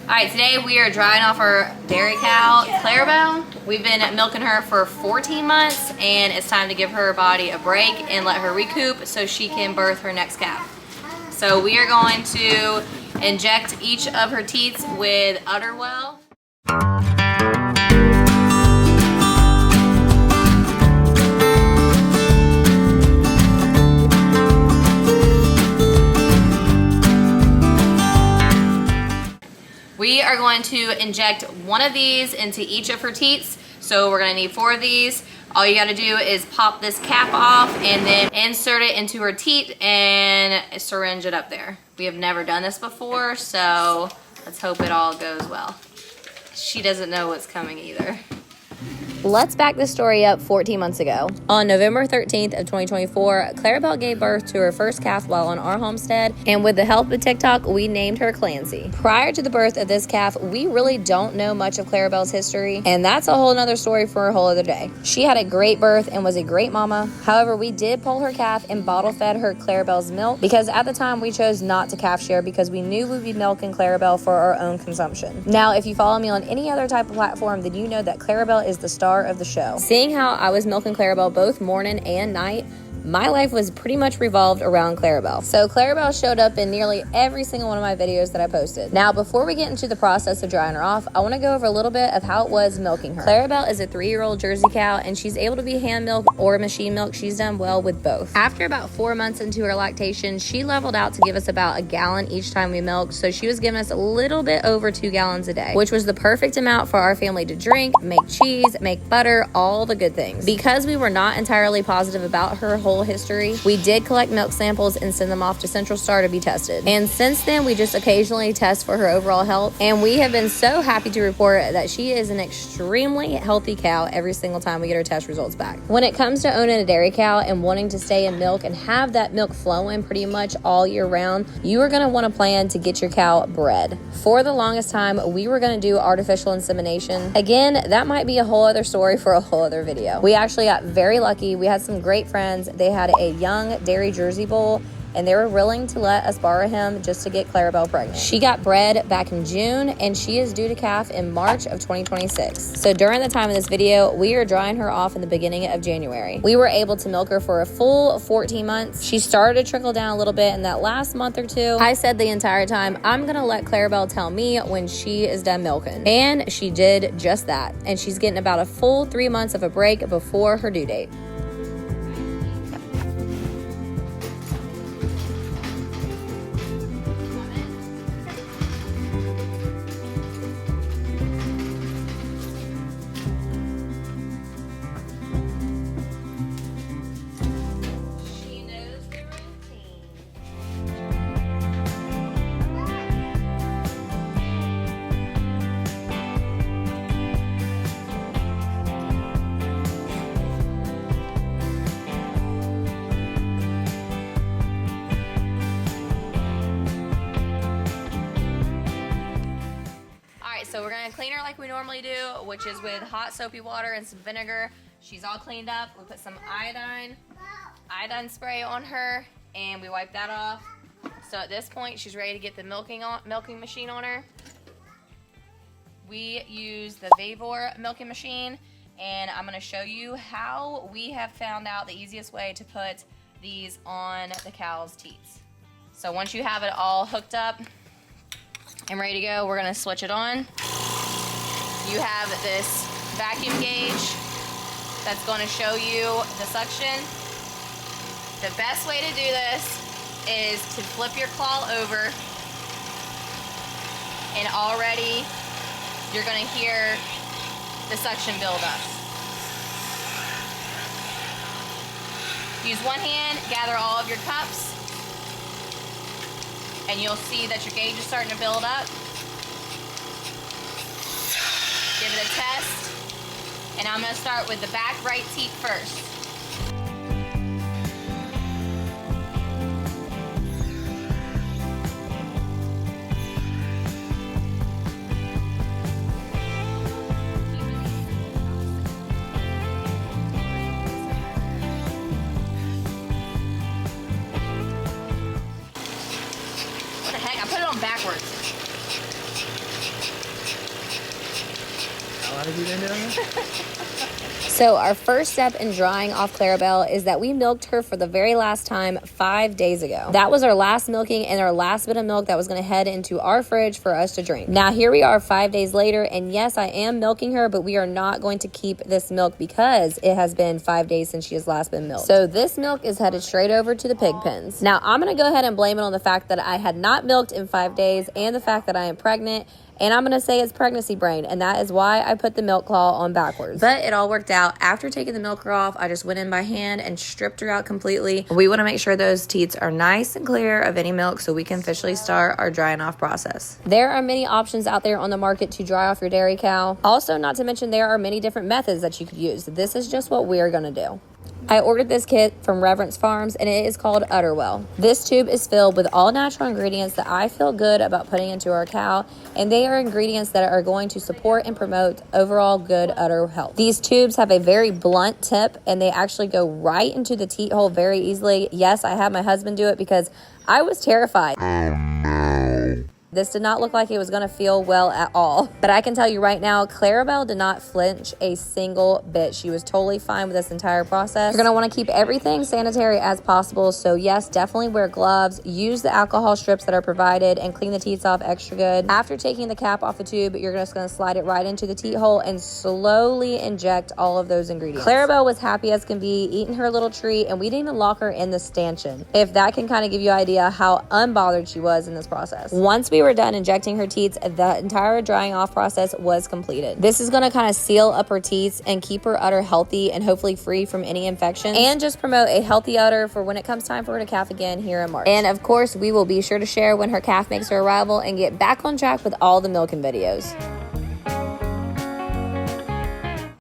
Alright, today we are drying off our dairy cow, Clarabelle. We've been milking her for 14 months and it's time to give her body a break and let her recoup so she can birth her next calf. So we are going to inject each of her teats with Udderwell. We are going to inject one of these into each of her teats. So we're gonna need 4 of these. All you gotta do is pop this cap off and then insert it into her teat and syringe it up there. We have never done this before, so let's hope it all goes well. She doesn't know what's coming either. Let's back this story up 14 months ago. On November 13th of 2024, Clarabelle gave birth to her first calf while on our homestead, and with the help of TikTok, we named her Clancy. Prior to the birth of this calf, we really don't know much of Clarabelle's history, and that's a whole nother story for a whole other day. She had a great birth and was a great mama. However, we did pull her calf and bottle fed her Clarabelle's milk because at the time we chose not to calf share because we knew we'd be milking Clarabelle for our own consumption. Now, if you follow me on any other type of platform, then you know that Clarabelle is the star of the show. Seeing how I was milking Clarabelle both morning and night, my life was pretty much revolved around Clarabelle. So Clarabelle showed up in nearly every single one of my videos that I posted. Now, before we get into the process of drying her off, I want to go over a little bit of how it was milking her. Clarabelle is a 3-year-old Jersey cow and she's able to be hand milked or machine milked. She's done well with both. After about 4 months into her lactation, she leveled out to give us about a gallon each time we milked. So she was giving us a little bit over 2 gallons a day, which was the perfect amount for our family to drink, make cheese, make butter, all the good things. Because we were not entirely positive about her whole history, we did collect milk samples and send them off to Central Star to be tested. And since then, we just occasionally test for her overall health, and we have been so happy to report that she is an extremely healthy cow every single time we get her test results back. When it comes to owning a dairy cow and wanting to stay in milk and have that milk flowing pretty much all year round, you are going to want to plan to get your cow bred. For the longest time, we were going to do artificial insemination. Again, that might be a whole other story for a whole other video. We actually got very lucky. We had some great friends. They had a young dairy Jersey bull and they were willing to let us borrow him just to get Clarabelle pregnant. She got bred back in June and she is due to calf in March of 2026. So during the time of this video, we are drying her off in the beginning of January. We were able to milk her for a full 14 months. She started to trickle down a little bit in that last month or two. I said the entire time, I'm gonna let Clarabelle tell me when she is done milking. And she did just that. And she's getting about a full 3 months of a break before her due date. So we're gonna clean her like we normally do, which is with hot soapy water and some vinegar. She's all cleaned up. We put some iodine spray on her and we wipe that off. So at this point, she's ready to get the milking machine on her. We use the Vevor milking machine, and I'm gonna show you how we have found out the easiest way to put these on the cow's teats. So once you have it all hooked up and ready to go, we're gonna switch it on. You have this vacuum gauge that's gonna show you the suction. The best way to do this is to flip your claw over, and already you're gonna hear the suction build up. Use one hand, gather all of your cups, and you'll see that your gauge is starting to build up. Give it a test. And I'm gonna start with the back right teat first. What the heck? I put it on backwards. did you do that? So our first step in drying off Clarabelle is that we milked her for the very last time 5 days ago. That was our last milking and our last bit of milk that was going to head into our fridge for us to drink. Now here we are 5 days later, and yes, I am milking her, but we are not going to keep this milk because it has been 5 days since she has last been milked. So this milk is headed straight over to the pig pens. Now I'm going to go ahead and blame it on the fact that I had not milked in 5 days and the fact that I am pregnant. And I'm going to say it's pregnancy brain, and that is why I put the milk claw on backwards. But it all worked out. After taking the milker off, I just went in by hand and stripped her out completely. We want to make sure those teats are nice and clear of any milk so we can officially start our drying off process. There are many options out there on the market to dry off your dairy cow. Also, not to mention, there are many different methods that you could use. This is just what we are going to do. I ordered this kit from Reverence Farms, and it is called Udderwell. This tube is filled with all natural ingredients that I feel good about putting into our cow, and they are ingredients that are going to support and promote overall good udder health. These tubes have a very blunt tip, and they actually go right into the teat hole very easily. Yes, I had my husband do it because I was terrified. This did not look like it was going to feel well at all. But I can tell you right now, Clarabelle did not flinch a single bit. She was totally fine with this entire process. You're going to want to keep everything sanitary as possible. So yes, definitely wear gloves, use the alcohol strips that are provided, and clean the teats off extra good. After taking the cap off the tube, you're just going to slide it right into the teat hole and slowly inject all of those ingredients. Clarabelle was happy as can be, eating her little treat, and we didn't even lock her in the stanchion. If that can kind of give you an idea how unbothered she was in this process. Once we were done injecting her teats, the entire drying off process was completed. This is going to kind of seal up her teats and keep her udder healthy and hopefully free from any infections, and just promote a healthy udder for when it comes time for her to calf again here in March. And of course, we will be sure to share when her calf makes her arrival and get back on track with all the milking videos.